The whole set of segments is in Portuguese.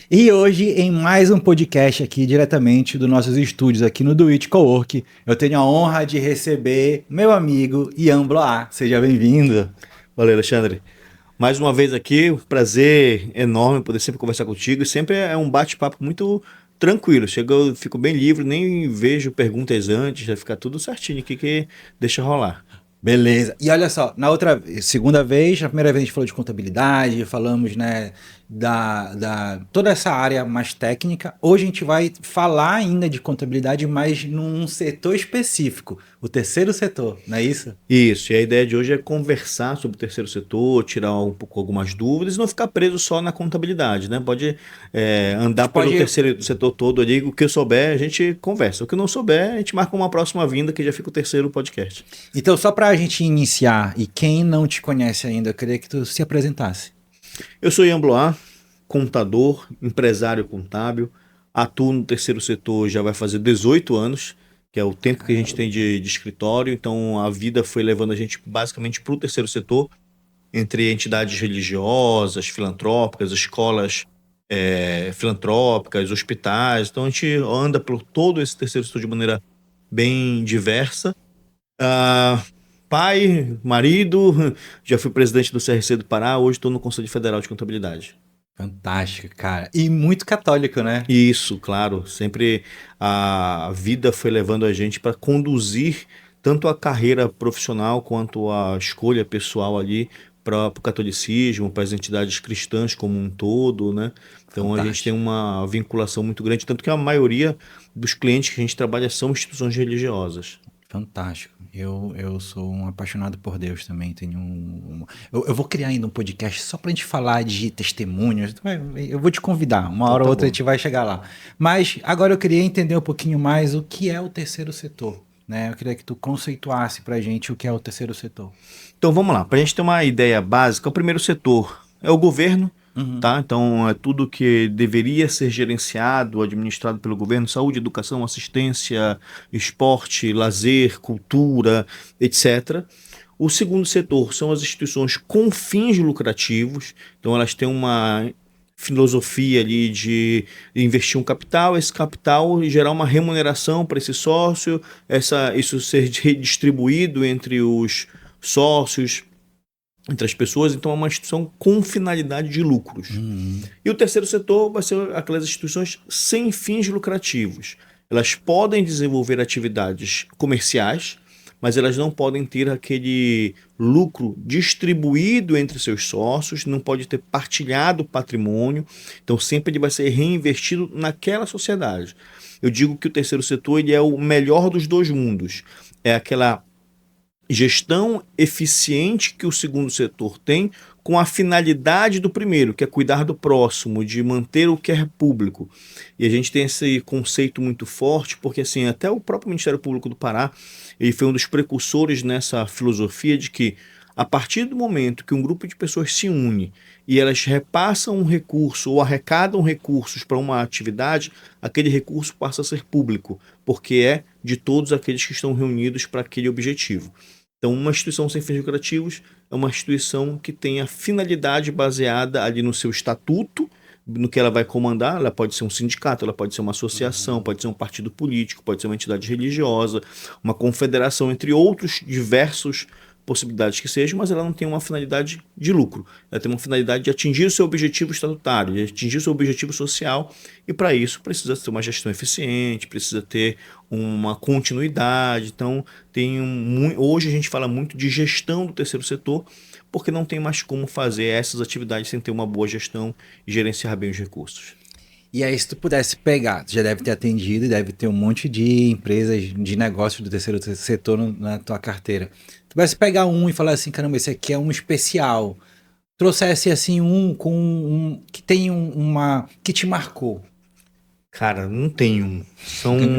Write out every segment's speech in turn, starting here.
E hoje, em mais um podcast aqui, diretamente dos nossos estúdios aqui no Do It Cowork, eu tenho a honra de receber meu amigo Ian Blois. Seja bem-vindo. Valeu, Alexandre. Mais uma vez aqui, um prazer enorme poder sempre conversar contigo. E sempre é um bate-papo muito tranquilo. Chega, eu fico bem livre, nem vejo perguntas antes, já fica tudo certinho aqui que deixa rolar. Beleza. E olha só, segunda vez, na primeira vez a gente falou de contabilidade, falamos, né, toda essa área mais técnica. Hoje a gente vai falar ainda de contabilidade, mas num setor específico, o terceiro setor, não é isso? Isso, e a ideia de hoje é conversar sobre o terceiro setor, tirar um pouco algumas dúvidas e não ficar preso só na contabilidade, né? Pode A andar gente pelo pode. terceiro setor todo ali, o que eu souber a gente conversa, o que eu não souber a gente marca uma próxima vinda que já fica o terceiro podcast. Então, só para a gente iniciar, e quem não te conhece ainda, eu queria que tu se apresentasse. Eu sou Ian Blois, contador, empresário contábil, atuo no terceiro setor já vai fazer 18 anos, que é o tempo que a gente tem de escritório, então a vida foi levando a gente basicamente para o terceiro setor, entre entidades religiosas, filantrópicas, escolas filantrópicas, hospitais, então a gente anda por todo esse terceiro setor de maneira bem diversa. Ah, pai, marido, já fui presidente do CRC do Pará, hoje estou no Conselho Federal de Contabilidade. Fantástico, cara. E muito católico, né? Isso, claro. Sempre a vida foi levando a gente para conduzir tanto a carreira profissional quanto a escolha pessoal ali para o catolicismo, para as entidades cristãs como um todo, né? Então a gente tem Fantástico. uma vinculação muito grande, tanto que a maioria dos clientes que a gente trabalha são instituições religiosas. Fantástico. Eu sou um apaixonado por Deus também. Eu vou criar ainda um podcast só pra gente falar de testemunhos. Eu vou te convidar. Uma Então hora ou tá outra a bom. gente vai chegar lá. Mas agora eu queria entender um pouquinho mais o que é o terceiro setor. Né? Eu queria que tu conceituasse pra gente o que é o terceiro setor. Então vamos lá, para a gente ter uma ideia básica, o primeiro setor é o governo, Uhum. tá? Então é tudo que deveria ser gerenciado, administrado pelo governo: saúde, educação, assistência, esporte, lazer, cultura, etc. O segundo setor são as instituições com fins lucrativos, então elas têm uma filosofia ali de investir um capital, esse capital gerar uma remuneração para esse sócio, isso ser redistribuído entre os sócios, entre as pessoas, então é uma instituição com finalidade de lucros. Uhum. E o terceiro setor vai ser aquelas instituições sem fins lucrativos. Elas podem desenvolver atividades comerciais, mas elas não podem ter aquele lucro distribuído entre seus sócios, não pode ter partilhado o patrimônio, então sempre ele vai ser reinvestido naquela sociedade. Eu digo que o terceiro setor ele é o melhor dos dois mundos. É aquela gestão eficiente que o segundo setor tem com a finalidade do primeiro, que é cuidar do próximo, de manter o que é público. E a gente tem esse conceito muito forte, porque assim, até o próprio Ministério Público do Pará, ele foi um dos precursores nessa filosofia de que a partir do momento que um grupo de pessoas se une e elas repassam um recurso ou arrecadam recursos para uma atividade, aquele recurso passa a ser público, porque é de todos aqueles que estão reunidos para aquele objetivo. Então, uma instituição sem fins lucrativos é uma instituição que tem a finalidade baseada ali no seu estatuto, no que ela vai comandar. Ela pode ser um sindicato, ela pode ser uma associação, pode ser um partido político, pode ser uma entidade religiosa, uma confederação, entre outros diversos possibilidades que sejam, mas ela não tem uma finalidade de lucro. Ela tem uma finalidade de atingir o seu objetivo estatutário, de atingir o seu objetivo social, e para isso precisa ter uma gestão eficiente, precisa ter uma continuidade. Então, hoje a gente fala muito de gestão do terceiro setor, porque não tem mais como fazer essas atividades sem ter uma boa gestão e gerenciar bem os recursos. E aí, se tu pudesse pegar, tu já deve ter atendido e deve ter um monte de empresas de negócios do terceiro setor na tua carteira. Tu pudesse pegar um e falar assim, caramba, esse aqui é um especial. Trouxesse assim que tem que te marcou. Cara, não tem um.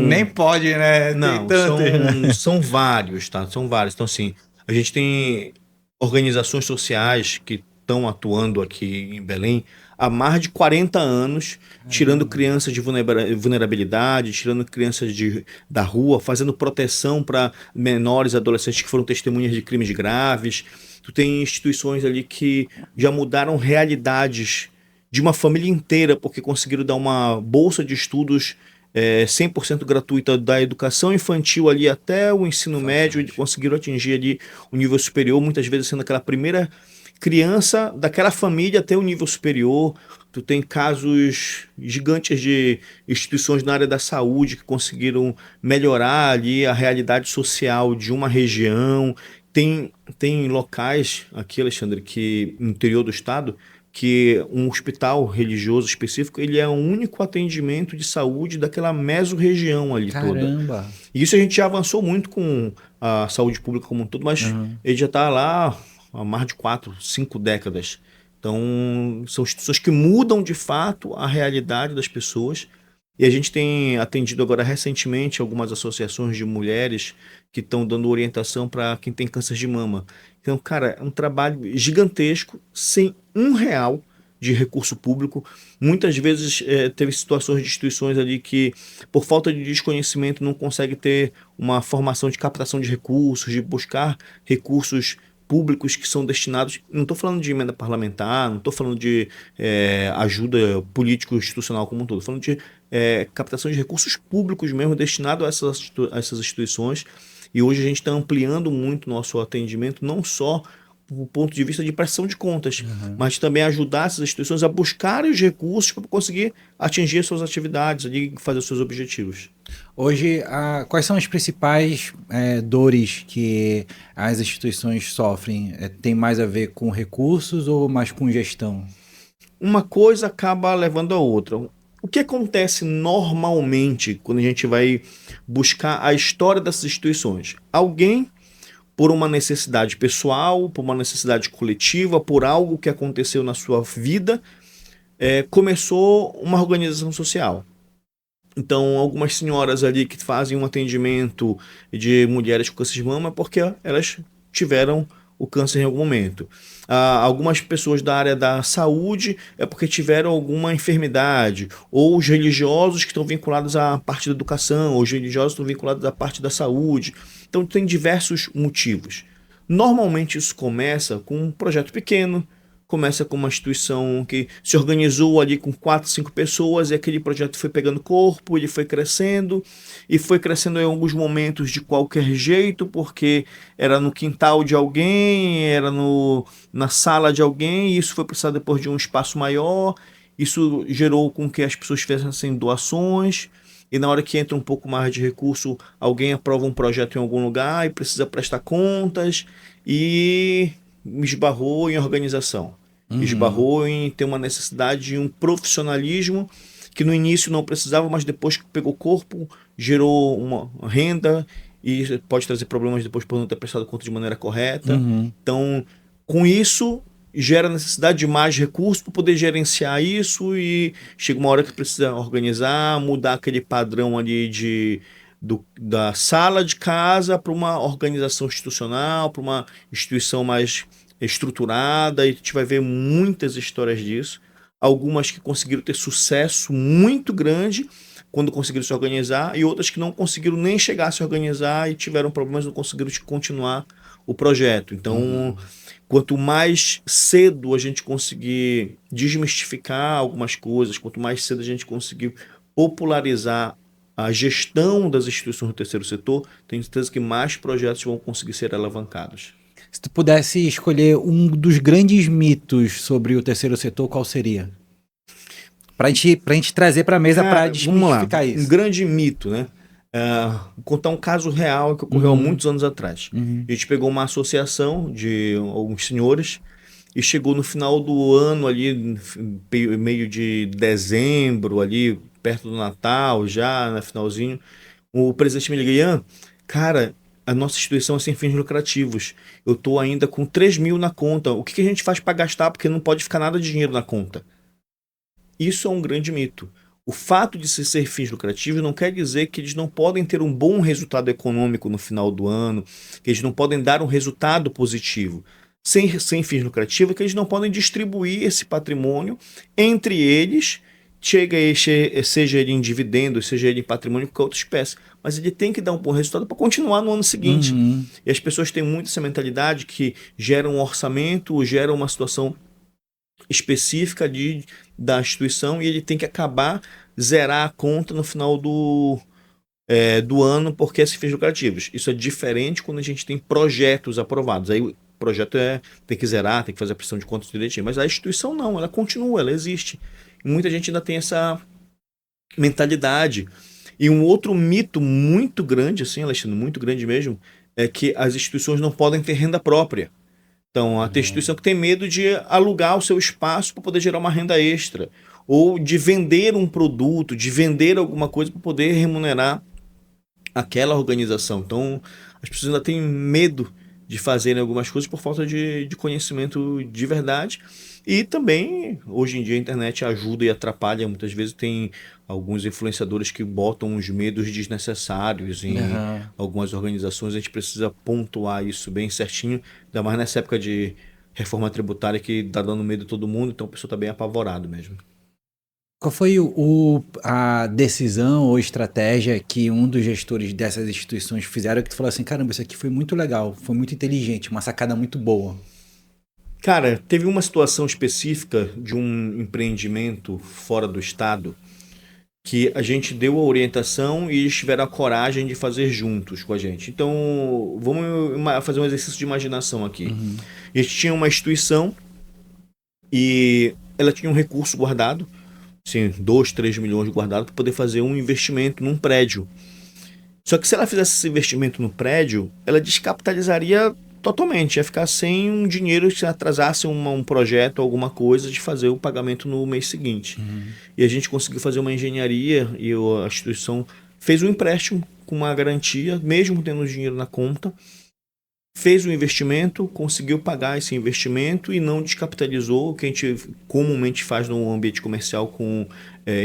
Nem pode, né? Tem Não, tantos, né? são vários, tá? São vários. Então, assim, a gente tem organizações sociais que estão atuando aqui em Belém há mais de 40 anos, tirando Caramba. crianças de vulnerabilidade, tirando crianças da rua, fazendo proteção para menores adolescentes que foram testemunhas de crimes graves. Tu tem instituições ali que já mudaram realidades de uma família inteira, porque conseguiram dar uma bolsa de estudos 100% gratuita da educação infantil ali até o ensino médio, e conseguiram atingir ali o nível superior, muitas vezes sendo aquela primeira criança daquela família até o nível superior. Tu tem casos gigantes de instituições na área da saúde que conseguiram melhorar ali a realidade social de uma região. Tem locais aqui, Alexandre, que no interior do estado, que um hospital religioso específico, ele é o único atendimento de saúde daquela mesorregião ali toda. Caramba! E isso a gente já avançou muito com a saúde pública como um todo, mas ele já está lá há mais de 4, 5 décadas. Então, são instituições que mudam de fato a realidade das pessoas. E a gente tem atendido agora recentemente algumas associações de mulheres que estão dando orientação para quem tem câncer de mama. Então, cara, é um trabalho gigantesco, sem R$ 1 de recurso público. Muitas vezes teve situações de instituições ali que, por falta de desconhecimento, não consegue ter uma formação de captação de recursos, de buscar recursos públicos que são destinados, não estou falando de emenda parlamentar, não estou falando de ajuda político-institucional como um todo, estou falando de captação de recursos públicos mesmo, destinado a essas instituições. E hoje a gente está ampliando muito nosso atendimento, não só do ponto de vista de prestação de contas, mas também ajudar essas instituições a buscarem os recursos para conseguir atingir as suas atividades e fazer os seus objetivos. Hoje, quais são as principais dores que as instituições sofrem? Tem mais a ver com recursos ou mais com gestão? Uma coisa acaba levando a outra. O que acontece normalmente quando a gente vai buscar a história dessas instituições? Alguém, por uma necessidade pessoal, por uma necessidade coletiva, por algo que aconteceu na sua vida, começou uma organização social. Então, algumas senhoras ali que fazem um atendimento de mulheres com câncer de mama porque elas tiveram o câncer em algum momento. Algumas pessoas da área da saúde é porque tiveram alguma enfermidade, ou os religiosos que estão vinculados à parte da educação, ou os religiosos que estão vinculados à parte da saúde. Então, tem diversos motivos. Normalmente, isso começa com um projeto pequeno, começa com uma instituição que se organizou ali com 4, 5 pessoas, e aquele projeto foi pegando corpo, ele foi crescendo em alguns momentos de qualquer jeito, porque era no quintal de alguém, era na sala de alguém, e isso foi precisar depois de um espaço maior. Isso gerou com que as pessoas fizessem doações, e na hora que entra um pouco mais de recurso, alguém aprova um projeto em algum lugar e precisa prestar contas, e esbarrou em organização, esbarrou em ter uma necessidade de um profissionalismo que no início não precisava, mas depois que pegou corpo, gerou uma renda e pode trazer problemas depois por não ter prestado conta de maneira correta. Então, com isso, gera necessidade de mais recursos para poder gerenciar isso, e chega uma hora que precisa organizar, mudar aquele padrão ali da sala de casa para uma organização institucional, para uma instituição mais estruturada, e a gente vai ver muitas histórias disso. Algumas que conseguiram ter sucesso muito grande quando conseguiram se organizar, e outras que não conseguiram nem chegar a se organizar e tiveram problemas, não conseguiram continuar o projeto. Então, quanto mais cedo a gente conseguir desmistificar algumas coisas, quanto mais cedo a gente conseguir popularizar a gestão das instituições do terceiro setor, tenho certeza que mais projetos vão conseguir ser alavancados. Se tu pudesse escolher um dos grandes mitos sobre o terceiro setor, qual seria? Pra gente trazer pra mesa para desmistificar isso. Um grande mito, né? Vou contar um caso real que ocorreu há muitos anos atrás. A gente pegou uma associação de alguns senhores e chegou no final do ano ali, meio de dezembro, ali perto do Natal, já no finalzinho, o presidente me ligou: Ian, cara, a nossa instituição é sem fins lucrativos. Eu estou ainda com 3 mil na conta. O que a gente faz para gastar? Porque não pode ficar nada de dinheiro na conta. Isso é um grande mito. O fato de ser fins lucrativos não quer dizer que eles não podem ter um bom resultado econômico no final do ano, que eles não podem dar um resultado positivo. Sem fins lucrativos, que eles não podem distribuir esse patrimônio entre eles, seja ele em dividendos, seja ele em patrimônio, qualquer outra espécie. Mas ele tem que dar um bom resultado para continuar no ano seguinte. E as pessoas têm muito essa mentalidade que gera um orçamento, gera uma situação específica de da instituição e ele tem que acabar, zerar a conta no final do ano porque é sem fins lucrativos. Isso é diferente quando a gente tem projetos aprovados. Aí o projeto tem que zerar, tem que fazer a prestação de contas direitinho. Mas a instituição não, ela continua, ela existe. E muita gente ainda tem essa mentalidade. E um outro mito muito grande, assim, Alexandre, muito grande mesmo, é que as instituições não podem ter renda própria. Então, tem instituição que tem medo de alugar o seu espaço para poder gerar uma renda extra. Ou de vender um produto, de vender alguma coisa para poder remunerar aquela organização. Então, as pessoas ainda têm medo de fazerem algumas coisas por falta de conhecimento de verdade. E também, hoje em dia, a internet ajuda e atrapalha. Muitas vezes tem alguns influenciadores que botam uns medos desnecessários em algumas organizações. A gente precisa pontuar isso bem certinho, ainda mais nessa época de reforma tributária que está dando medo a todo mundo, então a pessoa está bem apavorado mesmo. Qual foi a decisão ou estratégia que um dos gestores dessas instituições fizeram que tu falou assim, caramba, isso aqui foi muito legal, foi muito inteligente, uma sacada muito boa? Cara, teve uma situação específica de um empreendimento fora do estado que a gente deu a orientação e eles tiveram a coragem de fazer juntos com a gente. Então, vamos fazer um exercício de imaginação aqui. A gente tinha uma instituição e ela tinha um recurso guardado, assim, 2, 3 milhões guardado para poder fazer um investimento num prédio. Só que se ela fizesse esse investimento no prédio, ela descapitalizaria totalmente, ia ficar sem um dinheiro se atrasasse um projeto, alguma coisa, de fazer o pagamento no mês seguinte. E a gente conseguiu fazer uma engenharia e a instituição fez um empréstimo com uma garantia, mesmo tendo dinheiro na conta, fez o investimento, conseguiu pagar esse investimento e não descapitalizou, o que a gente comumente faz no ambiente comercial com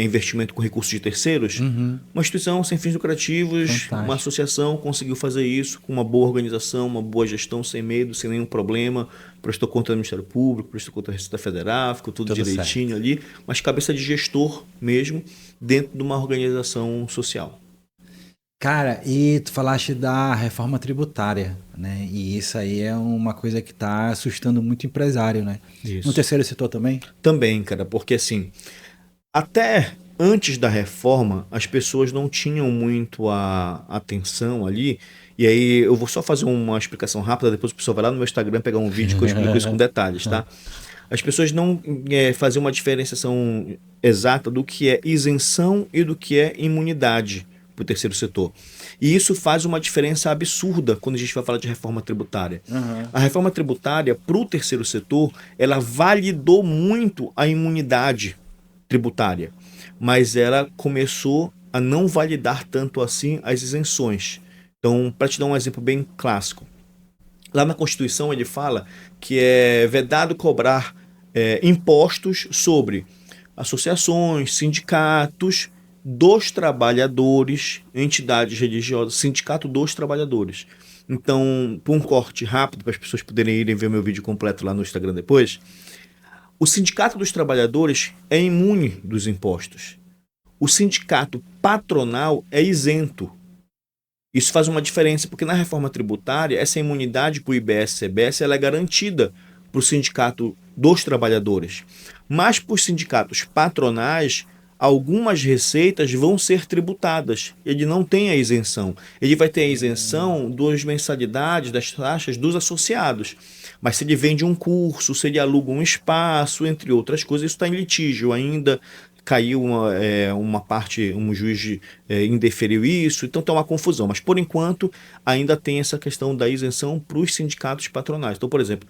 investimento com recursos de terceiros. Uma instituição sem fins lucrativos, Fantástico. Uma associação conseguiu fazer isso com uma boa organização, uma boa gestão, sem medo, sem nenhum problema, prestou conta do Ministério Público, prestou conta da Receita Federal, ficou tudo direitinho certo ali, mas cabeça de gestor mesmo, dentro de uma organização social. Cara, e tu falaste da reforma tributária, né? E isso aí é uma coisa que está assustando muito o empresário, né? Isso. No terceiro setor também? Também, cara, porque assim, até antes da reforma, as pessoas não tinham muito a atenção ali, e aí eu vou só fazer uma explicação rápida, depois o pessoal vai lá no meu Instagram pegar um vídeo que eu explico isso com detalhes, tá? As pessoas não faziam uma diferenciação exata do que é isenção e do que é imunidade para o terceiro setor. E isso faz uma diferença absurda quando a gente vai falar de reforma tributária. A reforma tributária, para o terceiro setor, ela validou muito a imunidade tributária, mas ela começou a não validar tanto assim as isenções. Então, para te dar um exemplo bem clássico, lá na Constituição ele fala que é vedado cobrar impostos sobre associações, sindicatos dos trabalhadores, entidades religiosas, sindicato dos trabalhadores. Então, por um corte rápido, para as pessoas poderem irem ver meu vídeo completo lá no Instagram depois, o sindicato dos trabalhadores é imune dos impostos. O sindicato patronal é isento. Isso faz uma diferença, porque na reforma tributária, essa imunidade para o IBS e CBS ela é garantida para o sindicato dos trabalhadores. Mas para os sindicatos patronais, algumas receitas vão ser tributadas. Ele não tem a isenção. Ele vai ter a isenção das mensalidades, das taxas dos associados. Mas se ele vende um curso, se ele aluga um espaço, entre outras coisas, isso está em litígio ainda. Caiu uma parte, um juiz indeferiu isso, então tem uma confusão. Mas, por enquanto, ainda tem essa questão da isenção para os sindicatos patronais. Então, por exemplo,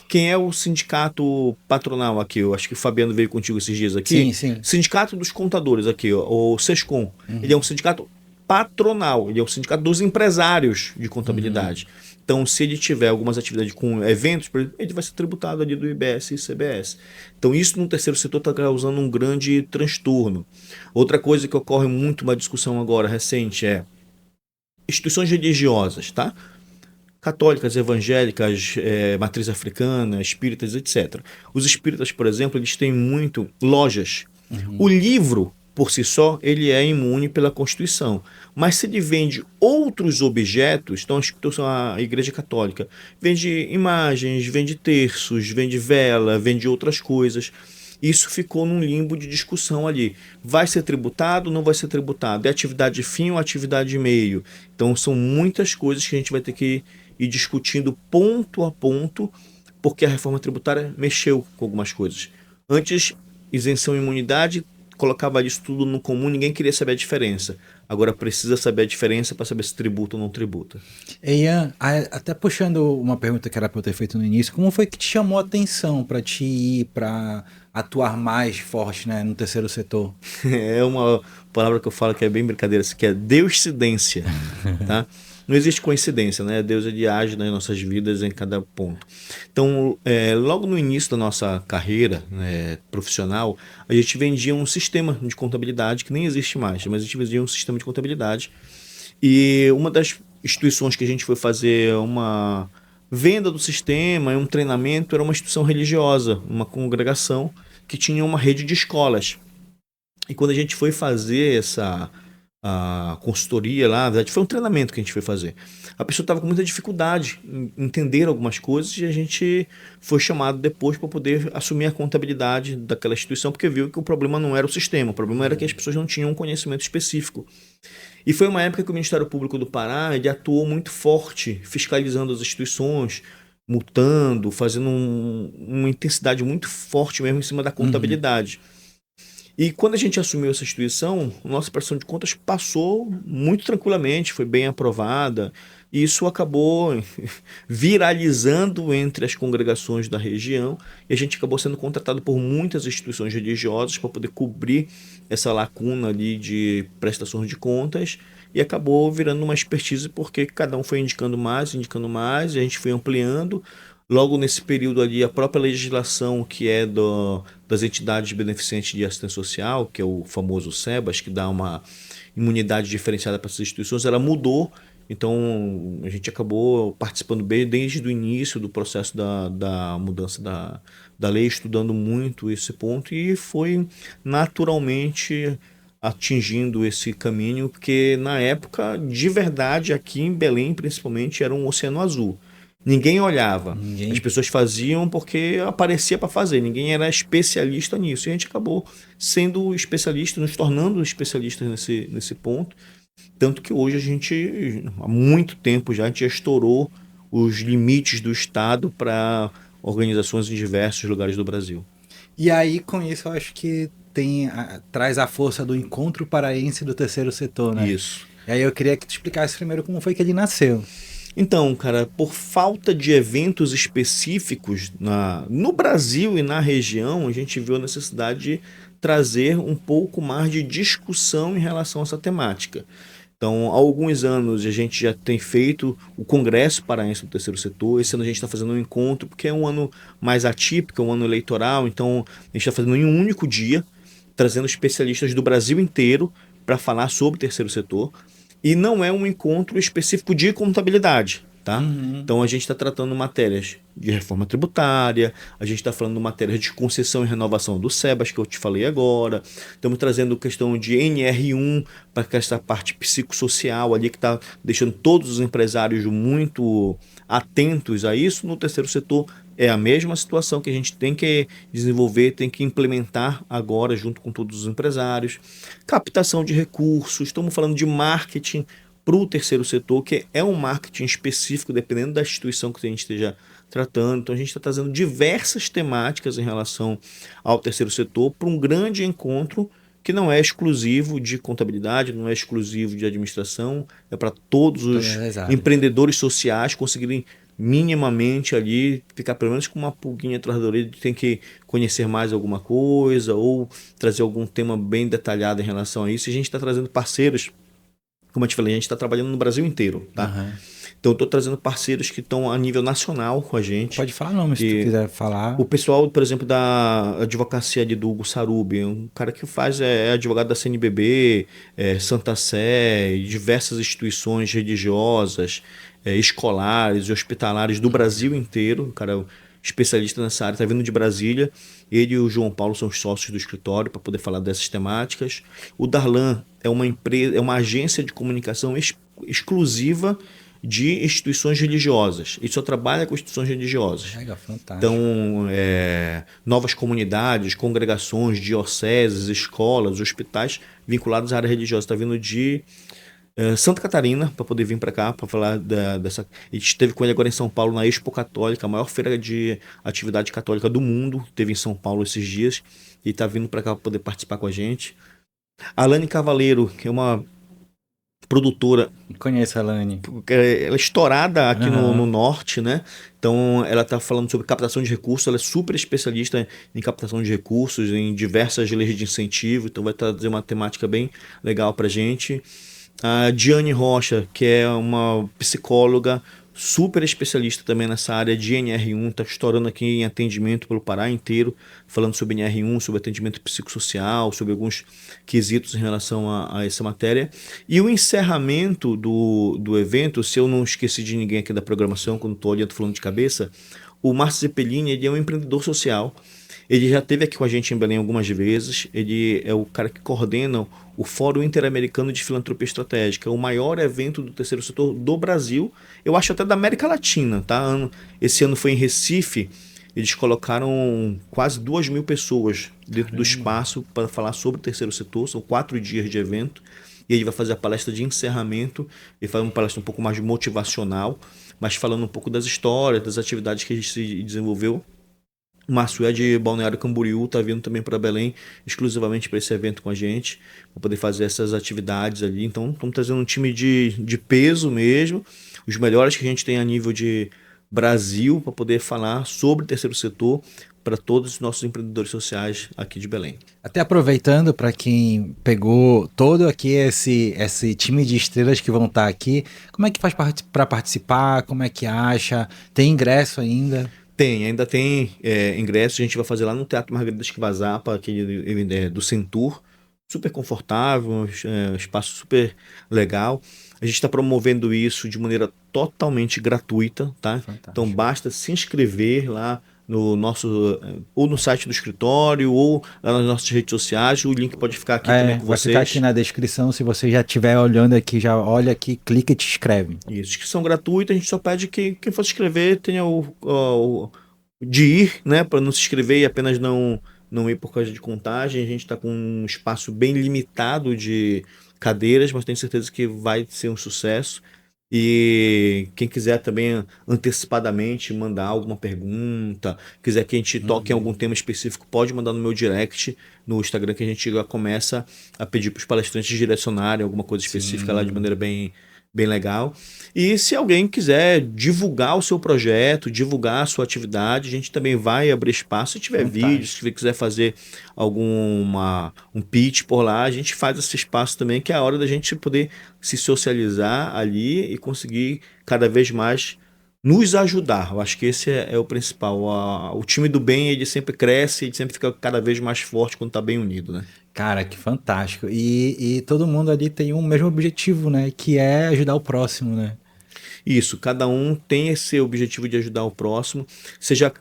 quem é o sindicato patronal aqui? Eu acho que o Fabiano veio contigo esses dias aqui. Sim, sim. Sindicato dos contadores aqui, ó, o Sescom. Ele é um sindicato patronal, ele é o sindicato dos empresários de contabilidade. Então, se ele tiver algumas atividades com eventos, por exemplo, ele vai ser tributado ali do IBS e CBS. Então, isso no terceiro setor está causando um grande transtorno. Outra coisa que ocorre muito, uma discussão agora recente, é instituições religiosas, tá? Católicas, evangélicas, matriz africana, espíritas, etc. Os espíritas, por exemplo, eles têm muito lojas. O livro, por si só, ele é imune pela Constituição. Mas se ele vende outros objetos, então a Igreja Católica vende imagens, vende terços, vende vela, vende outras coisas. Isso ficou num limbo de discussão ali. Vai ser tributado, não vai ser tributado? É atividade fim ou atividade meio? Então são muitas coisas que a gente vai ter que ir discutindo ponto a ponto, porque a reforma tributária mexeu com algumas coisas. Antes, isenção e imunidade, colocava isso tudo no comum, ninguém queria saber a diferença. Agora precisa saber a diferença para saber se tributa ou não tributa. Ian, até puxando uma pergunta que era para eu ter feito no início, como foi que te chamou a atenção para te ir, para atuar mais forte, né, no terceiro setor? É uma palavra que eu falo que é bem brincadeira, que é deuscidência, tá? Não existe coincidência, né? Deus ele age nas nossas vidas em cada ponto. Então, logo no início da nossa carreira, né, profissional, a gente vendia um sistema de contabilidade que nem existe mais, mas a gente vendia um sistema de contabilidade. E uma das instituições que a gente foi fazer uma venda do sistema, um treinamento, era uma instituição religiosa, uma congregação que tinha uma rede de escolas. E quando a gente foi fazer a consultoria lá, na verdade foi um treinamento que a gente foi fazer. A pessoa estava com muita dificuldade em entender algumas coisas e a gente foi chamado depois para poder assumir a contabilidade daquela instituição, porque viu que o problema não era o sistema, o problema era que as pessoas não tinham um conhecimento específico. E foi uma época que o Ministério Público do Pará ele atuou muito forte, fiscalizando as instituições, multando, fazendo uma intensidade muito forte mesmo em cima da contabilidade. E quando a gente assumiu essa instituição, nossa prestação de contas passou muito tranquilamente, foi bem aprovada, e isso acabou viralizando entre as congregações da região, e a gente acabou sendo contratado por muitas instituições religiosas para poder cobrir essa lacuna ali de prestações de contas, e acabou virando uma expertise porque cada um foi indicando mais, e a gente foi ampliando. Logo nesse período ali, a própria legislação que é das entidades beneficentes de assistência social, que é o famoso SEBAS, que dá uma imunidade diferenciada para essas instituições, ela mudou. Então, a gente acabou participando bem desde o início do processo da mudança da lei, estudando muito esse ponto e foi naturalmente atingindo esse caminho, porque na época, de verdade, aqui em Belém, principalmente, era um oceano azul. Ninguém olhava. As pessoas faziam porque aparecia para fazer. Ninguém era especialista nisso. E a gente acabou sendo especialista, nos tornando especialistas nesse ponto. Tanto que hoje a gente, há muito tempo já, a gente já estourou os limites do Estado para organizações em diversos lugares do Brasil. E aí, com isso, eu acho que traz a força do encontro paraense do terceiro setor, né? Isso. E aí eu queria que tu explicasse primeiro como foi que ele nasceu. Então, cara, por falta de eventos específicos no Brasil e na região, a gente viu a necessidade de trazer um pouco mais de discussão em relação a essa temática. Então, há alguns anos a gente já tem feito o Congresso Paraense do Terceiro Setor. Esse ano a gente está fazendo um encontro, porque é um ano mais atípico, é um ano eleitoral. Então, a gente está fazendo em um único dia, trazendo especialistas do Brasil inteiro para falar sobre o terceiro setor. E não é um encontro específico de contabilidade, tá? Então a gente está tratando matérias de reforma tributária, a gente está falando matérias de concessão e renovação do SEBAS, que eu te falei agora. Estamos trazendo questão de NR1 para essa parte psicossocial ali que está deixando todos os empresários muito atentos a isso. No terceiro setor é a mesma situação que a gente tem que desenvolver, tem que implementar agora junto com todos os empresários. Captação de recursos, estamos falando de marketing para o terceiro setor, que é um marketing específico, dependendo da instituição que a gente esteja tratando. Então a gente está trazendo diversas temáticas em relação ao terceiro setor para um grande encontro que não é exclusivo de contabilidade, não é exclusivo de administração, é para todos os empreendedores sociais conseguirem minimamente ali, ficar pelo menos com uma pulguinha atrás da orelha, tem que conhecer mais alguma coisa ou trazer algum tema bem detalhado em relação a isso. E a gente está trazendo parceiros, como eu te falei, a gente está trabalhando no Brasil inteiro, tá? Então eu estou trazendo parceiros que estão a nível nacional com a gente. Pode falar nome se tu quiser falar. O pessoal, por exemplo, da advocacia de Hugo Sarubi, um cara que faz é advogado da CNBB, Santa Sé, diversas instituições religiosas, escolares e hospitalares do Brasil inteiro. O cara é especialista nessa área, está vindo de Brasília. Ele e o João Paulo são os sócios do escritório para poder falar dessas temáticas. O Darlan é uma empresa, é uma agência de comunicação exclusiva de instituições religiosas. Ele só trabalha com instituições religiosas. Legal, fantástico. Então, novas comunidades, congregações, dioceses, escolas, hospitais vinculados à área religiosa. Está vindo de Santa Catarina para poder vir para cá para falar dessa. A gente esteve com ele agora em São Paulo na Expo Católica, a maior feira de atividade católica do mundo. Teve em São Paulo esses dias e está vindo para cá para poder participar com a gente. A Alane Cavaleiro, que é uma produtora. Conheço a Alane. Ela é estourada aqui no norte, né? Então ela está falando sobre captação de recursos, ela é super especialista em captação de recursos, em diversas leis de incentivo, então vai trazer uma temática bem legal pra gente. A Diane Rocha, que é uma psicóloga super especialista também nessa área de NR1, está estourando aqui em atendimento pelo Pará inteiro, falando sobre NR1, sobre atendimento psicossocial, sobre alguns quesitos em relação a essa matéria. E o encerramento do evento, se eu não esqueci de ninguém aqui da programação, quando estou olhando falando de cabeça, o Márcio Zeppelini, ele é um empreendedor social. Ele já esteve aqui com a gente em Belém algumas vezes. Ele é o cara que coordena o Fórum Interamericano de Filantropia Estratégica, o maior evento do terceiro setor do Brasil, eu acho até da América Latina, tá? Esse ano foi em Recife, eles colocaram quase 2.000 pessoas dentro do espaço para falar sobre o terceiro setor, são 4 dias de evento, e ele vai fazer a palestra de encerramento, ele faz uma palestra um pouco mais motivacional, mas falando um pouco das histórias, das atividades que a gente se desenvolveu. O Márcio é de Balneário Camboriú, está vindo também para Belém, exclusivamente para esse evento com a gente, para poder fazer essas atividades ali. Então, estamos trazendo um time de peso mesmo, os melhores que a gente tem a nível de Brasil, para poder falar sobre o terceiro setor para todos os nossos empreendedores sociais aqui de Belém. Até aproveitando, para quem pegou todo aqui esse time de estrelas que vão estar aqui, como é que faz para participar? Como é que acha? Tem ingresso ainda? Ainda tem ingresso, a gente vai fazer lá no Teatro Margarida Esquivazapa, aquele do Centur, super confortável, espaço super legal. A gente está promovendo isso de maneira totalmente gratuita, tá? Fantástico. Então basta se inscrever lá no nosso, ou no site do escritório, ou lá nas nossas redes sociais. O link pode ficar aqui também com vocês. Vai ficar aqui na descrição, se você já estiver olhando aqui, já olha aqui, clica e te inscreve. Isso, inscrição gratuita, a gente só pede que quem for se inscrever tenha de ir, né, para não se inscrever e apenas não ir por causa de contagem. A gente está com um espaço bem limitado de cadeiras, mas tenho certeza que vai ser um sucesso. E quem quiser também antecipadamente mandar alguma pergunta, quiser que a gente toque em algum tema específico, pode mandar no meu direct no Instagram, que a gente já começa a pedir para os palestrantes direcionarem alguma coisa específica lá de maneira bem legal. E se alguém quiser divulgar o seu projeto, divulgar a sua atividade, a gente também vai abrir espaço. Se tiver vídeos, se quiser fazer um pitch por lá, a gente faz esse espaço também, que é a hora da gente poder se socializar ali e conseguir cada vez mais nos ajudar. Eu acho que esse é o principal. O time do bem, ele sempre cresce, ele sempre fica cada vez mais forte quando está bem unido, né? Cara, que fantástico. E todo mundo ali tem um mesmo objetivo, né? Que é ajudar o próximo, né? Isso, cada um tem esse objetivo de ajudar o próximo, seja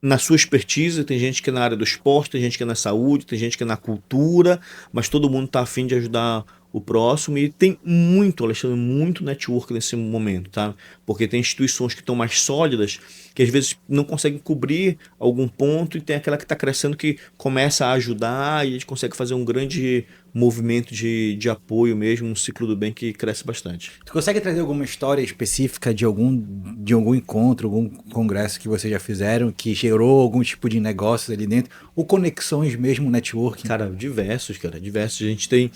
na sua expertise. Tem gente que é na área do esporte, tem gente que é na saúde, tem gente que é na cultura, mas todo mundo está a fim de ajudar o próximo. E tem muito, Alexandre, muito network nesse momento, tá? Porque tem instituições que estão mais sólidas, que às vezes não conseguem cobrir algum ponto, e tem aquela que está crescendo que começa a ajudar, e a gente consegue fazer um grande movimento de apoio mesmo, um ciclo do bem que cresce bastante. Tu consegue trazer alguma história específica de algum encontro, algum congresso que vocês já fizeram, que gerou algum tipo de negócio ali dentro, ou conexões mesmo, networking? Cara, diversos. A gente tem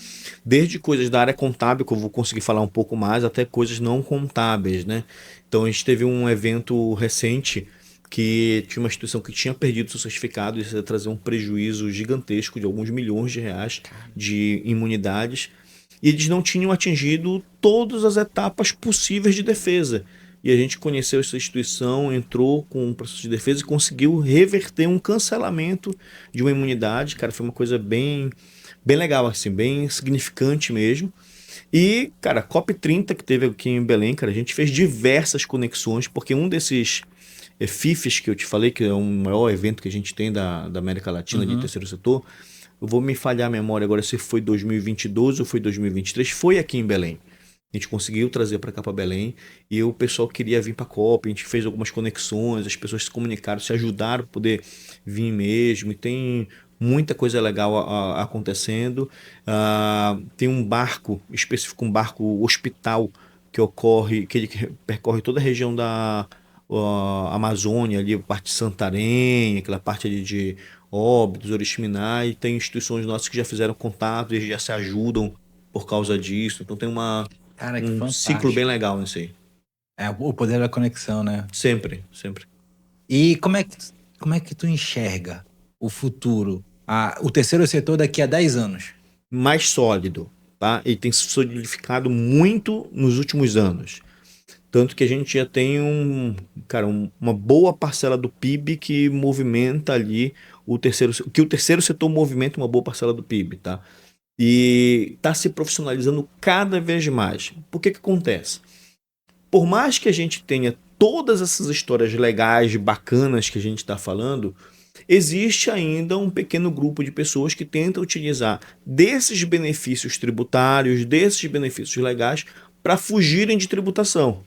desde coisas da área contábil, que eu vou conseguir falar um pouco mais, até coisas não contábeis, né? Então a gente teve um evento recente que tinha uma instituição que tinha perdido seu certificado, e isso ia trazer um prejuízo gigantesco de alguns milhões de reais de imunidades, e eles não tinham atingido todas as etapas possíveis de defesa. E a gente conheceu essa instituição, entrou com um processo de defesa e conseguiu reverter um cancelamento de uma imunidade. Cara, foi uma coisa bem legal, assim, bem significante mesmo. E, cara, COP30 que teve aqui em Belém, cara, a gente fez diversas conexões, porque um desses FIFES que eu te falei, que é o maior evento que a gente tem da América Latina de terceiro setor, eu vou me falhar a memória agora se foi 2022 ou foi 2023, foi aqui em Belém. A gente conseguiu trazer para cá para Belém e o pessoal queria vir para a Copa. A gente fez algumas conexões, as pessoas se comunicaram, se ajudaram para poder vir mesmo. E tem muita coisa legal acontecendo. Tem um barco específico, um barco hospital que ocorre, que ele percorre toda a região da Amazônia, ali, a parte de Santarém, aquela parte ali de Óbidos, Oriximiná, e tem instituições nossas que já fizeram contato e já se ajudam por causa disso. Então tem Cara, que um ciclo bem fantástico. legal nisso aí. É o poder da conexão, né? Sempre, sempre. E como é que tu enxerga o futuro, o terceiro setor daqui a 10 anos? Mais sólido, tá? E tem se solidificado muito nos últimos anos. Tanto que a gente já tem uma boa parcela do PIB que movimenta ali o terceiro setor movimenta uma boa parcela do PIB, tá? E está se profissionalizando cada vez mais. Por que acontece? Por mais que a gente tenha todas essas histórias legais, bacanas que a gente está falando, existe ainda um pequeno grupo de pessoas que tenta utilizar desses benefícios tributários, desses benefícios legais, para fugirem de tributação.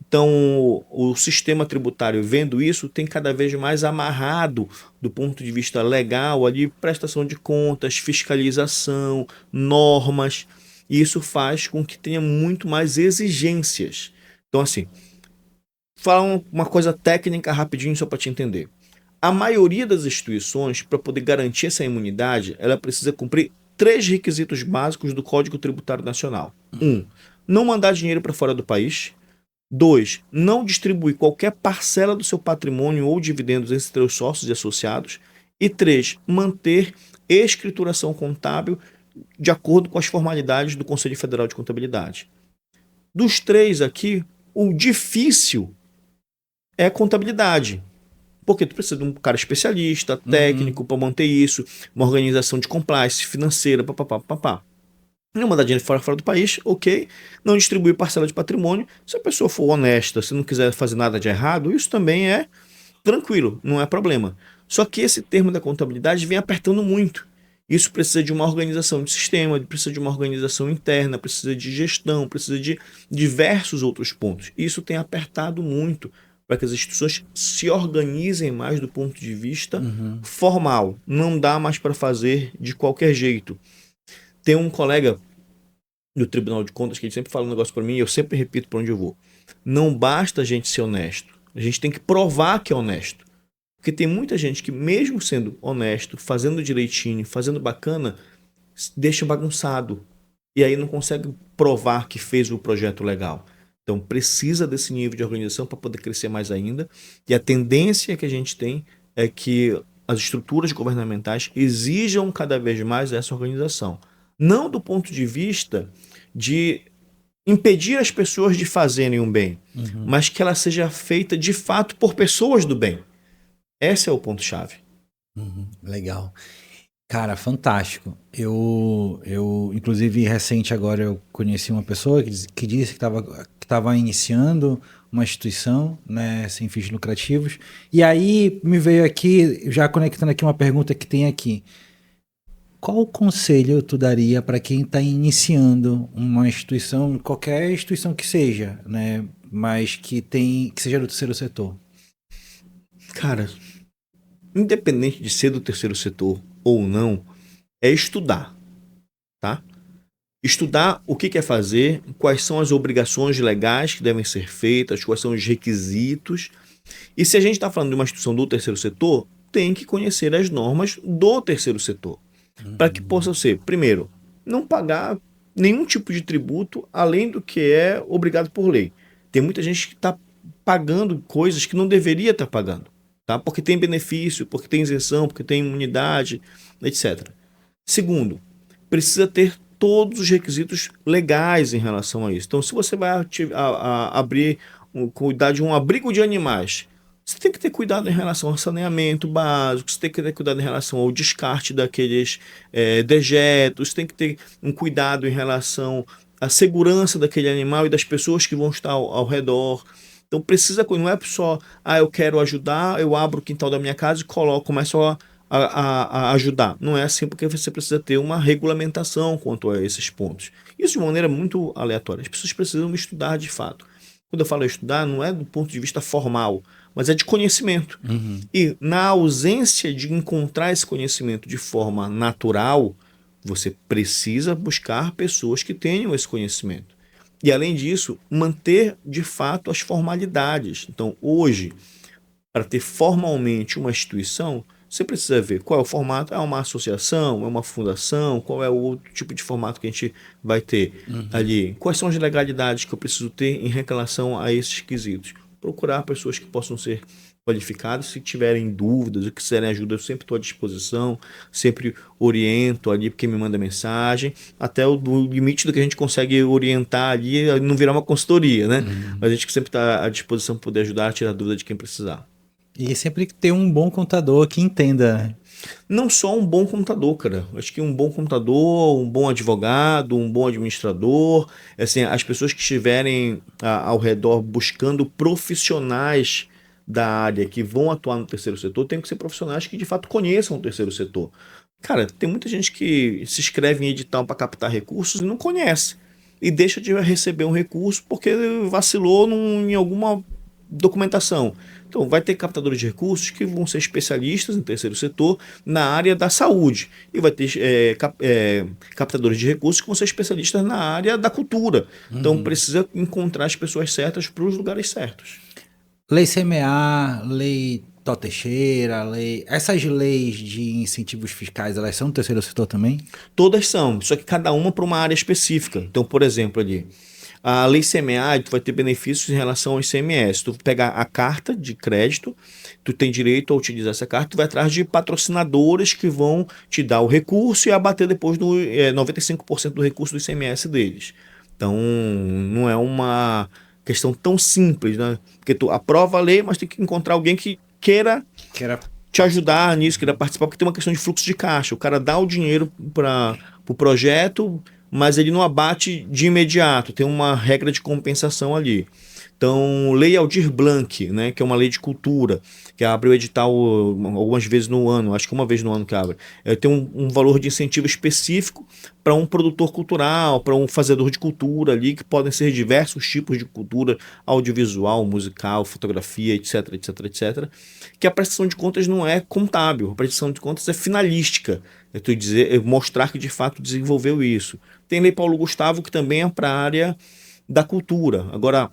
Então, o sistema tributário, vendo isso, tem cada vez mais amarrado do ponto de vista legal ali, prestação de contas, fiscalização, normas, e isso faz com que tenha muito mais exigências. Então, assim, falar uma coisa técnica rapidinho só para te entender. A maioria das instituições, para poder garantir essa imunidade, ela precisa cumprir 3 requisitos básicos do Código Tributário Nacional. 1. Não mandar dinheiro para fora do país. 2. Não distribuir qualquer parcela do seu patrimônio ou dividendos entre seus sócios e associados. E 3. Manter escrituração contábil de acordo com as formalidades do Conselho Federal de Contabilidade. Dos 3 aqui, o difícil é a contabilidade. Porque tu precisa de um cara especialista, técnico, para manter isso, uma organização de compliance financeira, papapá. Não mandar dinheiro fora do país, ok. Não distribuir parcela de patrimônio. Se a pessoa for honesta, se não quiser fazer nada de errado, isso também é tranquilo, não é problema. Só que esse termo da contabilidade vem apertando muito. Isso precisa de uma organização de sistema, precisa de uma organização interna, precisa de gestão, precisa de diversos outros pontos. Isso tem apertado muito para que as instituições se organizem mais do ponto de vista formal. Não dá mais para fazer de qualquer jeito. Tem um colega do Tribunal de Contas que ele sempre fala um negócio para mim e eu sempre repito para onde eu vou. Não basta a gente ser honesto. A gente tem que provar que é honesto. Porque tem muita gente que, mesmo sendo honesto, fazendo direitinho, fazendo bacana, deixa bagunçado. E aí não consegue provar que fez o projeto legal. Então precisa desse nível de organização para poder crescer mais ainda. E a tendência que a gente tem é que as estruturas governamentais exijam cada vez mais essa organização. Não do ponto de vista de impedir as pessoas de fazerem um bem, mas que ela seja feita de fato por pessoas do bem. Esse é o ponto-chave. Legal. Cara, fantástico. Inclusive, recente agora eu conheci uma pessoa que disse que estava iniciando uma instituição, né, sem fins lucrativos. E aí me veio aqui, já conectando aqui uma pergunta que tem aqui. Qual conselho tu daria para quem está iniciando uma instituição, qualquer instituição que seja, né, mas que seja do terceiro setor? Cara, independente de ser do terceiro setor ou não, é estudar, tá? Estudar o que quer fazer, quais são as obrigações legais que devem ser feitas, quais são os requisitos. E se a gente está falando de uma instituição do terceiro setor, tem que conhecer as normas do terceiro setor. Para que possa ser, primeiro, não pagar nenhum tipo de tributo além do que é obrigado por lei. Tem muita gente que está pagando coisas que não deveria estar pagando, tá? Porque tem benefício, porque tem isenção, porque tem imunidade, etc. Segundo, precisa ter todos os requisitos legais em relação a isso. Então, se você vai cuidar de um abrigo de animais, você tem que ter cuidado em relação ao saneamento básico, você tem que ter cuidado em relação ao descarte daqueles dejetos, você tem que ter um cuidado em relação à segurança daquele animal e das pessoas que vão estar ao redor. Então precisa, não é só, eu quero ajudar, eu abro o quintal da minha casa e começo a ajudar. Não é assim, porque você precisa ter uma regulamentação quanto a esses pontos. Isso de uma maneira muito aleatória. As pessoas precisam estudar de fato. Quando eu falo estudar, não é do ponto de vista formal, mas é de conhecimento. E na ausência de encontrar esse conhecimento de forma natural, você precisa buscar pessoas que tenham esse conhecimento. E, além disso, manter de fato as formalidades. Então, hoje, para ter formalmente uma instituição, você precisa ver qual é o formato. É uma associação, é uma fundação, qual é o outro tipo de formato que a gente vai ter ali. Quais são as legalidades que eu preciso ter em relação a esses quesitos. Procurar pessoas que possam ser qualificadas. Se tiverem dúvidas ou quiserem ajuda, eu sempre estou à disposição, sempre oriento ali porque me manda mensagem, até o limite do que a gente consegue orientar ali, não virar uma consultoria, né? Mas a gente sempre está à disposição para poder ajudar a tirar dúvida de quem precisar. E sempre ter um bom contador que entenda. Não só um bom contador, cara. Acho que um bom contador, um bom advogado, um bom administrador, assim, as pessoas que estiverem ao redor buscando profissionais da área que vão atuar no terceiro setor, tem que ser profissionais que de fato conheçam o terceiro setor. Cara, tem muita gente que se inscreve em edital para captar recursos e não conhece. E deixa de receber um recurso porque vacilou em alguma documentação. Então, vai ter captadores de recursos que vão ser especialistas no terceiro setor na área da saúde. E vai ter captadores de recursos que vão ser especialistas na área da cultura. Então, precisa encontrar as pessoas certas para os lugares certos. Lei CMA, lei Tó Teixeira, essas leis de incentivos fiscais, elas são do terceiro setor também? Todas são, só que cada uma para uma área específica. Então, por exemplo, ali, a lei CMA, tu vai ter benefícios em relação ao ICMS. Tu pegar a carta de crédito, tu tem direito a utilizar essa carta, tu vai atrás de patrocinadores que vão te dar o recurso e abater depois 95% do recurso do ICMS deles. Então, não é uma questão tão simples, né? Porque tu aprova a lei, mas tem que encontrar alguém que queira te ajudar nisso, queira participar, porque tem uma questão de fluxo de caixa. O cara dá o dinheiro para o projeto, mas ele não abate de imediato, tem uma regra de compensação ali. Então, Lei Aldir Blanc, né, que é uma lei de cultura, que abre o edital algumas vezes no ano, acho que uma vez no ano que abre. Tem um valor de incentivo específico para um produtor cultural, para um fazedor de cultura ali, que podem ser diversos tipos de cultura, audiovisual, musical, fotografia, etc, etc, etc. Que a prestação de contas não é contábil, a prestação de contas é finalística. Mostrar que de fato desenvolveu isso. Tem Lei Paulo Gustavo, que também é para a área da cultura. Agora,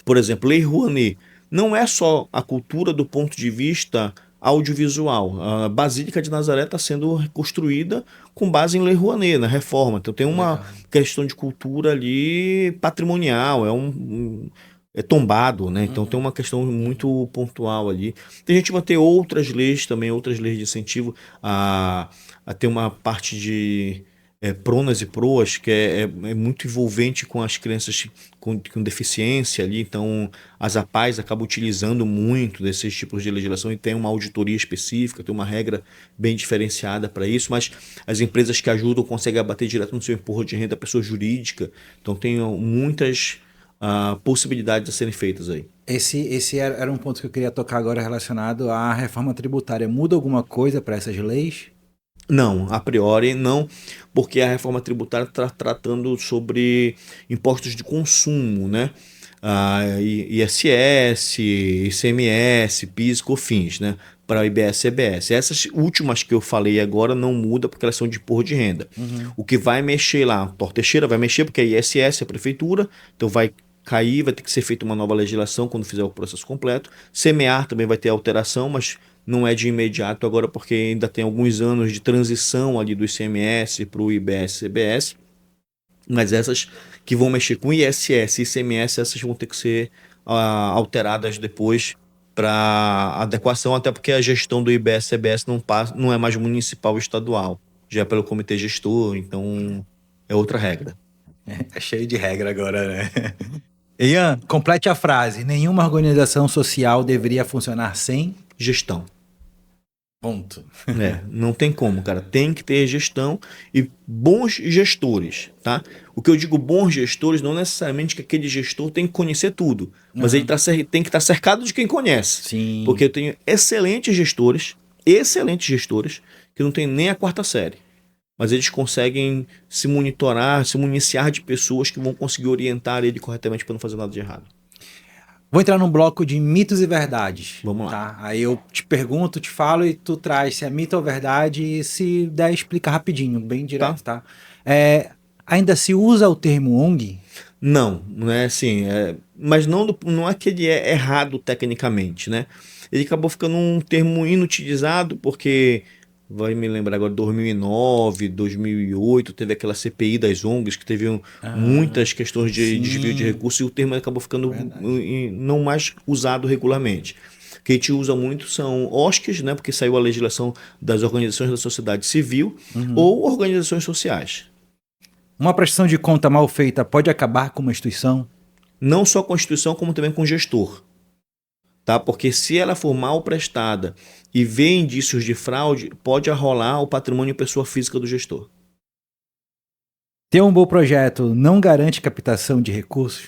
por exemplo, Lei Rouanet não é só a cultura do ponto de vista audiovisual. A Basílica de Nazaré está sendo reconstruída com base em Lei Rouanet, na reforma. Então tem uma questão de cultura ali patrimonial, é tombado, né? Então tem uma questão muito pontual ali. A gente vai ter outras leis também, outras leis de incentivo a ter uma parte de pronas e proas, que é muito envolvente com as crianças com deficiência ali. Então as APAES acabam utilizando muito desses tipos de legislação e tem uma auditoria específica, tem uma regra bem diferenciada para isso, mas as empresas que ajudam conseguem abater direto no seu imposto de renda da pessoa jurídica. Então tem muitas possibilidades a serem feitas aí. Esse era um ponto que eu queria tocar agora relacionado à reforma tributária. Muda alguma coisa para essas leis? Não, a priori não, porque a reforma tributária está tratando sobre impostos de consumo, né? ISS, ICMS, PIS, COFINS, né? Para IBS e CBS. Essas últimas que eu falei agora não muda porque elas são de imposto de renda. O que vai mexer lá, Tó Teixeira vai mexer porque a ISS é a prefeitura, então vai cair, vai ter que ser feita uma nova legislação quando fizer o processo completo. Semear também vai ter alteração, mas não é de imediato agora porque ainda tem alguns anos de transição ali do ICMS para o IBS e CBS. Mas essas que vão mexer com ISS e ICMS, essas vão ter que ser alteradas depois para adequação, até porque a gestão do IBS e CBS não é mais municipal ou estadual, já é pelo comitê gestor, então é outra regra. É cheio de regra agora, né? Ian, complete a frase. Nenhuma organização social deveria funcionar sem gestão. Ponto. Não tem como, cara. Tem que ter gestão e bons gestores, tá? O que eu digo bons gestores não necessariamente que aquele gestor tem que conhecer tudo, mas ele tem que estar cercado de quem conhece. Sim. Porque eu tenho excelentes gestores, excelentes gestores que não têm nem a quarta série. Mas eles conseguem se monitorar, se municiar de pessoas que vão conseguir orientar ele corretamente para não fazer nada de errado. Vou entrar num bloco de mitos e verdades. Vamos lá. Tá? Aí eu te pergunto, te falo e tu traz se é mito ou verdade e se der, explica rapidinho, bem direto, tá? Ainda se usa o termo ONG? Não, não é assim. Mas não é que ele é errado tecnicamente, né? Ele acabou ficando um termo inutilizado porque, vai me lembrar agora, 2009, 2008, teve aquela CPI das ONGs que teve muitas questões de sim. desvio de recursos e o termo acabou ficando Verdade. não mais usado regularmente. O que a gente usa muito são OSCs, né? Porque saiu a legislação das organizações da sociedade civil ou organizações sociais. Uma prestação de conta mal feita pode acabar com uma instituição? Não só com a instituição, como também com o gestor. Tá? Porque se ela for mal prestada e vê indícios de fraude, pode arrolar o patrimônio pessoa física do gestor. Ter um bom projeto não garante captação de recursos?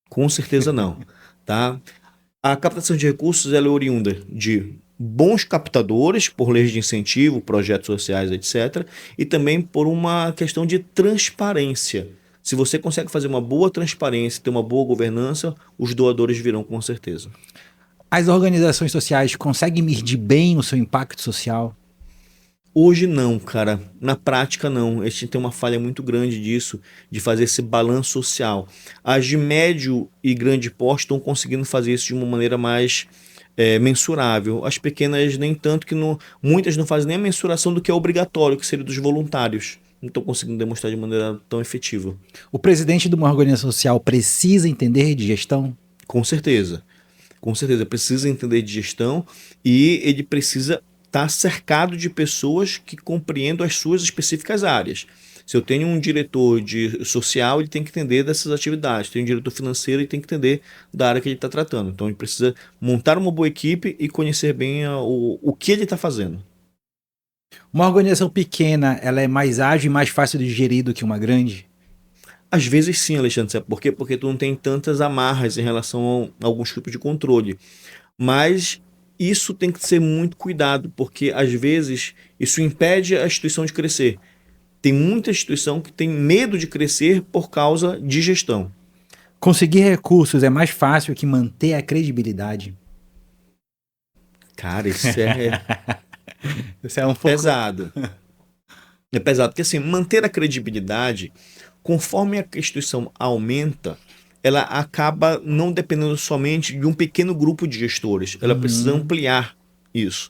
Com certeza não. Tá? A captação de recursos ela é oriunda de bons captadores, por leis de incentivo, projetos sociais, etc. E também por uma questão de transparência. Se você consegue fazer uma boa transparência, ter uma boa governança, os doadores virão com certeza. As organizações sociais conseguem medir bem o seu impacto social? Hoje não, cara. Na prática não. A gente tem uma falha muito grande disso, de fazer esse balanço social. As de médio e grande porte estão conseguindo fazer isso de uma maneira mais mensurável. As pequenas nem tanto, que muitas não fazem nem a mensuração do que é obrigatório, que seria dos voluntários. Não estão conseguindo demonstrar de maneira tão efetiva. O presidente de uma organização social precisa entender de gestão? Com certeza. Com certeza. Precisa entender de gestão e ele precisa estar cercado de pessoas que compreendam as suas específicas áreas. Se eu tenho um diretor de social, ele tem que entender dessas atividades. Tem um diretor financeiro, ele tem que entender da área que ele está tratando. Então, ele precisa montar uma boa equipe e conhecer bem o que ele está fazendo. Uma organização pequena, ela é mais ágil e mais fácil de gerir do que uma grande? Às vezes sim, Alexandre. Sabe por quê? Porque tu não tem tantas amarras em relação a alguns tipos de controle. Mas isso tem que ser muito cuidado, porque às vezes isso impede a instituição de crescer. Tem muita instituição que tem medo de crescer por causa de gestão. Conseguir recursos é mais fácil que manter a credibilidade? Cara, isso Isso é um pouco pesado. É pesado, porque assim, manter a credibilidade, conforme a instituição aumenta, ela acaba não dependendo somente de um pequeno grupo de gestores. Ela precisa ampliar isso.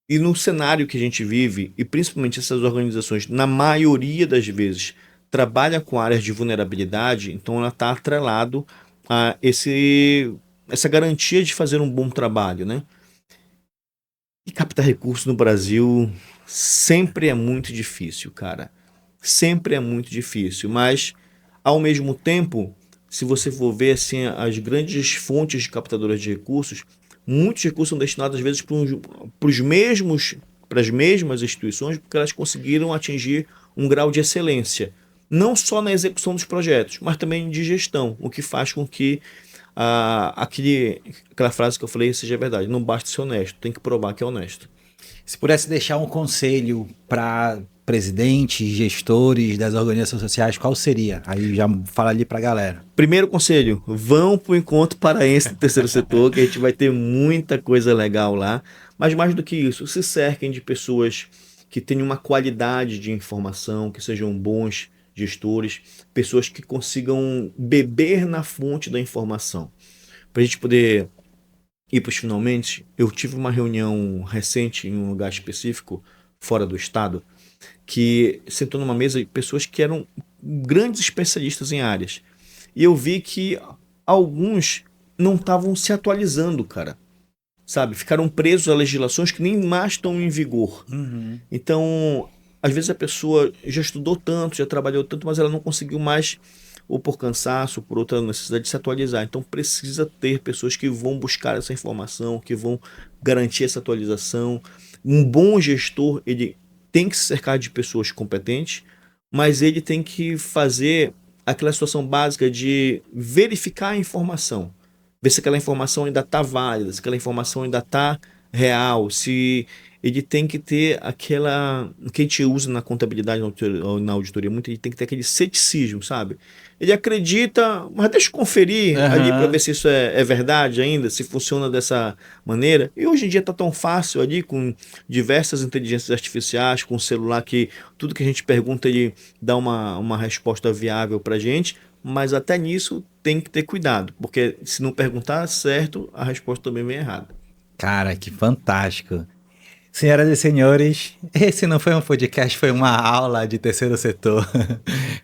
E no cenário que a gente vive, e principalmente essas organizações, na maioria das vezes, trabalha com áreas de vulnerabilidade, então ela está atrelado a essa garantia de fazer um bom trabalho, né? E captar recursos no Brasil sempre é muito difícil, cara. Sempre é muito difícil, mas ao mesmo tempo, se você for ver assim, as grandes fontes de captadoras de recursos, muitos recursos são destinados às vezes para as mesmas instituições, porque elas conseguiram atingir um grau de excelência, não só na execução dos projetos, mas também de gestão, o que faz com que aquela frase que eu falei seja verdade. Não basta ser honesto, tem que provar que é honesto. Se pudesse deixar um conselho para presidentes, gestores das organizações sociais, qual seria? Aí já fala ali para a galera. Primeiro conselho, vão para o Encontro Paraense do Terceiro Setor, que a gente vai ter muita coisa legal lá. Mas mais do que isso, se cerquem de pessoas que tenham uma qualidade de informação, que sejam bons gestores, pessoas que consigam beber na fonte da informação. Para a gente poder ir para os finalmente, eu tive uma reunião recente em um lugar específico, fora do estado, que sentou numa mesa de pessoas que eram grandes especialistas em áreas. E eu vi que alguns não estavam se atualizando, cara. Sabe? Ficaram presos a legislações que nem mais estão em vigor. Então, às vezes a pessoa já estudou tanto, já trabalhou tanto, mas ela não conseguiu mais, ou por cansaço, ou por outra necessidade de se atualizar. Então precisa ter pessoas que vão buscar essa informação, que vão garantir essa atualização. Um bom gestor, ele tem que se cercar de pessoas competentes, mas ele tem que fazer aquela situação básica de verificar a informação. Ver se aquela informação ainda está válida, se aquela informação ainda está real, se ele tem que ter aquela, que a gente usa na contabilidade, na auditoria muito, ele tem que ter aquele ceticismo, sabe? Ele acredita, mas deixa eu conferir ali para ver se isso é verdade ainda, se funciona dessa maneira. E hoje em dia tá tão fácil ali, com diversas inteligências artificiais, com o celular, que tudo que a gente pergunta ele dá uma resposta viável pra gente, mas até nisso tem que ter cuidado, porque se não perguntar certo, a resposta também vem errada. Cara, que fantástico. Senhoras e senhores, esse não foi um podcast, foi uma aula de terceiro setor.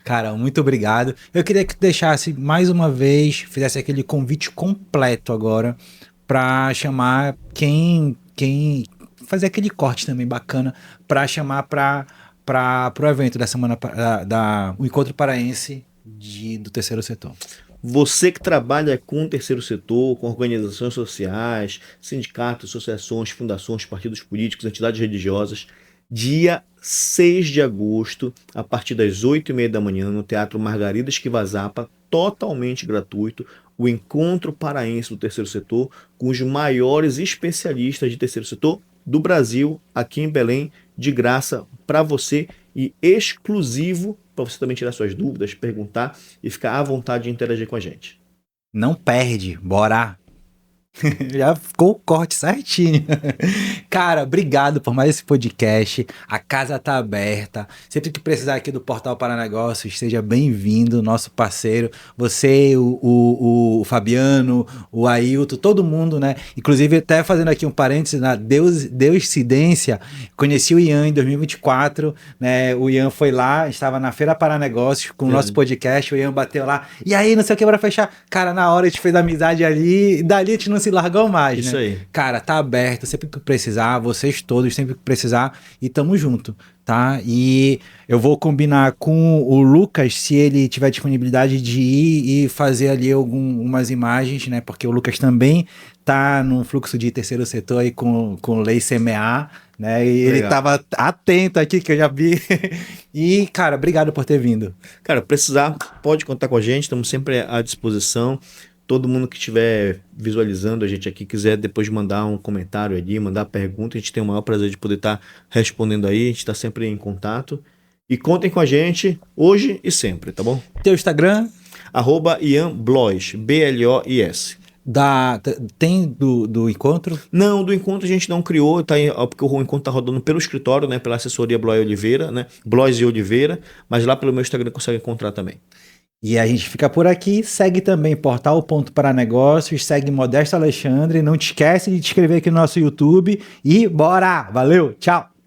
Cara, muito obrigado. Eu queria que tu deixasse mais uma vez, fizesse aquele convite completo agora para chamar quem fazer aquele corte também bacana para chamar para o evento da semana o Encontro Paraense do terceiro setor. Você que trabalha com o terceiro setor, com organizações sociais, sindicatos, associações, fundações, partidos políticos, entidades religiosas, dia 6 de agosto, a partir das 8h30 da manhã, no Teatro Margarida Esquivazapa, totalmente gratuito, o Encontro Paraense do Terceiro Setor, com os maiores especialistas de terceiro setor do Brasil, aqui em Belém, de graça para você e exclusivo para você também tirar suas dúvidas, perguntar e ficar à vontade de interagir com a gente. Não perde, bora! Já ficou o corte certinho. Cara, obrigado por mais esse podcast. A casa tá aberta. Sempre que precisar aqui do Portal para Negócios, seja bem-vindo, nosso parceiro. Você, o Fabiano, o Ailton, todo mundo, né? Inclusive, até fazendo aqui um parênteses, na Deuscidência, conheci o Ian em 2024, né? O Ian foi lá, estava na Feira para Negócios com o nosso podcast. O Ian bateu lá. E aí, não sei o que, bora fechar. Cara, na hora a gente fez amizade ali. E dali a gente não se largou mais, isso, né? Aí. Cara, tá aberto, sempre que precisar, vocês todos, sempre que precisar, e tamo junto, tá? E eu vou combinar com o Lucas, se ele tiver disponibilidade de ir e fazer ali algumas imagens, né? Porque o Lucas também tá no fluxo de terceiro setor aí com Lei CMA, né? E legal. Ele tava atento aqui, que eu já vi. E, cara, obrigado por ter vindo. Cara, precisar, pode contar com a gente, estamos sempre à disposição. Todo mundo que estiver visualizando a gente aqui, quiser depois mandar um comentário ali, mandar pergunta, a gente tem o maior prazer de poder estar respondendo aí, a gente está sempre em contato. E contem com a gente hoje e sempre, tá bom? Teu Instagram? @IanBlois, BLOIS. Tem do encontro? Não, do encontro a gente não criou, porque o encontro tá rodando pelo escritório, né? Pela assessoria Blois Oliveira, né? Blois e Oliveira, mas lá pelo meu Instagram consegue encontrar também. E a gente fica por aqui, segue também Portal Ponto para Negócios, segue Modesto Alexandre, não te esquece de te inscrever aqui no nosso YouTube e bora! Valeu, tchau!